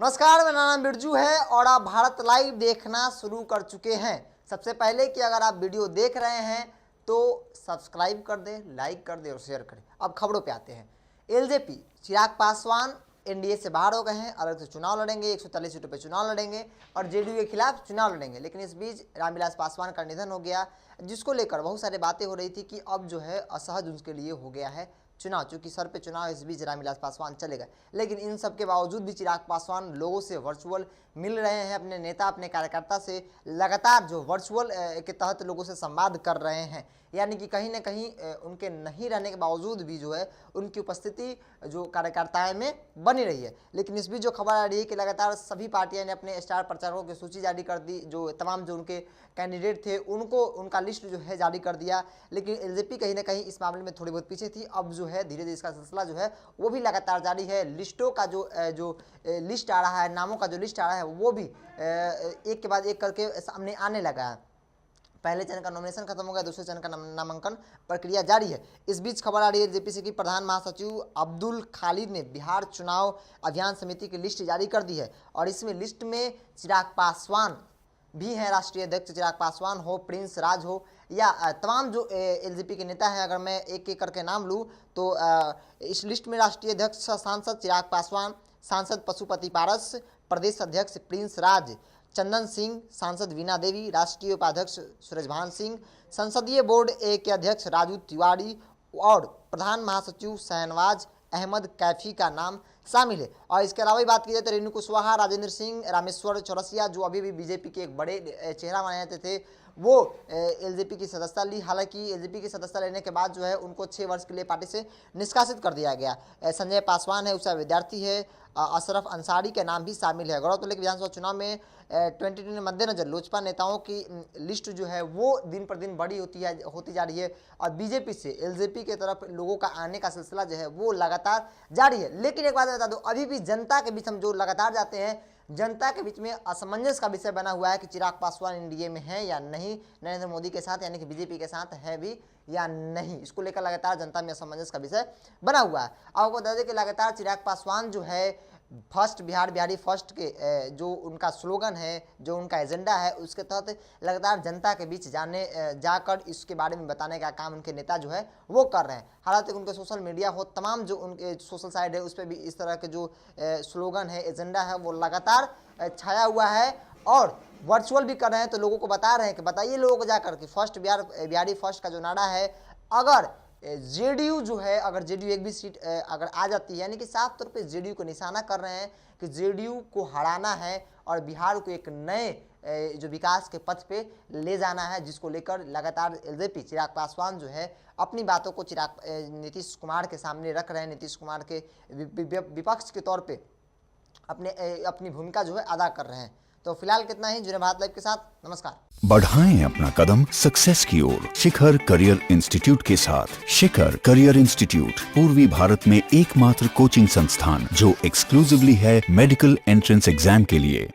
नमस्कार, मेरा नाम बिरजू है और आप भारत लाइव देखना शुरू कर चुके हैं। सबसे पहले कि अगर आप वीडियो देख रहे हैं तो सब्सक्राइब कर दें, लाइक कर दें और शेयर करें। अब खबरों पे आते हैं। एलजेपी चिराग पासवान एनडीए से बाहर हो गए हैं, अलग से चुनाव लड़ेंगे, 140 सीटों पर चुनाव लड़ेंगे और जेडीयू के खिलाफ चुनाव लड़ेंगे। लेकिन इस बीच रामविलास पासवान का निधन हो गया, जिसको लेकर बहुत सारी बातें हो रही थी कि अब जो है असहज उनके लिए हो गया है चुनाव, चूंकि सर पे चुनाव। इस बीच रामविलास पासवान चले गए, लेकिन इन सब के बावजूद भी चिराग पासवान लोगों से वर्चुअल मिल रहे हैं, अपने नेता अपने कार्यकर्ता से लगातार जो वर्चुअल के तहत लोगों से संवाद कर रहे हैं। यानी कि कहीं ना कहीं उनके नहीं रहने के बावजूद भी जो है उनकी उपस्थिति जो कार्यकर्ताओं में बनी रही है। लेकिन इस बीच जो खबर आ रही है कि लगातार सभी पार्टियां ने अपने स्टार प्रचारकों की सूची जारी कर दी, जो तमाम जो उनके कैंडिडेट थे उनको उनका लिस्ट जो है जारी कर दिया। लेकिन एलजेपी कहीं ना कहीं इस मामले में थोड़ी बहुत पीछे थी। अब जो है धीरे धीरे इसका सिलसिला जो है वो भी लगातार जारी है। लिस्टों का जो लिस्ट आ रहा है, नामों का जो लिस्ट आ रहा है वो भी एक के बाद एक करके सामने आने लगा है। पहले चरण का नॉमिनेशन खत्म हो गया, दूसरे चरण का नामांकन प्रक्रिया जारी है। इस बीच खबर आ रही है जेपीसी की प्रधान महासचिव अब्दुल खालिद ने बिहार चुनाव अभियान समिति की लिस्ट जारी कर दी है और इसमें लिस्ट में चिराग पासवान भी हैं। राष्ट्रीय अध्यक्ष चिराग पासवान हो, प्रिंस राज हो या तमाम जो एलजेपी के नेता हैं, अगर मैं एक एक करके नाम लूँ तो इस लिस्ट में राष्ट्रीय अध्यक्ष सांसद चिराग पासवान, सांसद पशुपति पारस, प्रदेश अध्यक्ष प्रिंस राज, चंदन सिंह, सांसद वीणा देवी, राष्ट्रीय उपाध्यक्ष सूरजभान सिंह, संसदीय बोर्ड ए के अध्यक्ष राजू तिवारी और प्रधान महासचिव शहनवाज अहमद कैफी का नाम शामिल है। और इसके अलावा बात की जाए तो रेणु कुशवाहा, राजेंद्र सिंह, रामेश्वर चौरसिया जो अभी भी बीजेपी के एक बड़े चेहरा माने जाते थे, वो एलजेपी की सदस्यता ली। हालांकि एलजेपी की सदस्यता लेने के बाद जो है उनको 6 वर्ष के लिए पार्टी से निष्कासित कर दिया गया। संजय पासवान है, उसका विद्यार्थी है, अशरफ अंसारी के नाम भी शामिल है। गौरतलब है कि विधानसभा चुनाव में 2020 के मद्देनजर लोजपा नेताओं की लिस्ट जो है वो दिन पर दिन बड़ी होती जा रही है और बीजेपी से एलजेपी के तरफ लोगों का आने का सिलसिला जो है वो लगातार जारी है। लेकिन एक बात बता दूं, अभी भी जनता के बीच हम जो लगातार जाते हैं, जनता के बीच में असमंजस का विषय बना हुआ है कि चिराग पासवान एनडीए में है या नहीं, नरेंद्र मोदी के साथ यानी कि बीजेपी के साथ है भी या नहीं। इसको लेकर लगातार जनता में असमंजस का विषय बना हुआ है। आपको बता दें कि लगातार चिराग पासवान जो है फर्स्ट बिहार बिहारी फर्स्ट के जो उनका स्लोगन है, जो उनका एजेंडा है, उसके तहत लगातार जनता के बीच जाकर इसके बारे में बताने का काम उनके नेता जो है वो कर रहे हैं। हालांकि उनके सोशल मीडिया हो, तमाम जो उनके सोशल साइड है उस पर भी इस तरह के जो स्लोगन है, एजेंडा है वो लगातार छाया हुआ है और वर्चुअल भी कर रहे हैं। तो लोगों को बता रहे हैं कि बताइए लोगों को जाकर कि फर्स्ट बिहारी फर्स्ट का जो नारा है, अगर जेडीयू जो है, अगर जेडीयू एक भी सीट अगर आ जाती है, यानी कि साफ तौर पे जेडीयू को निशाना कर रहे हैं कि जेडीयू को हराना है और बिहार को एक नए जो विकास के पथ पे ले जाना है, जिसको लेकर लगातार एलजेपी चिराग पासवान जो है अपनी बातों को नीतीश कुमार के सामने रख रहे हैं, नीतीश कुमार के विपक्ष के तौर पे अपनी भूमिका जो है अदा कर रहे हैं। तो फिलहाल कितना ही। जुड़े भारत लाइव के साथ, नमस्कार। बढ़ाएं अपना कदम सक्सेस की ओर शिखर करियर इंस्टीट्यूट के साथ। शिखर करियर इंस्टीट्यूट पूर्वी भारत में एकमात्र कोचिंग संस्थान जो एक्सक्लूसिवली है मेडिकल एंट्रेंस एग्जाम के लिए।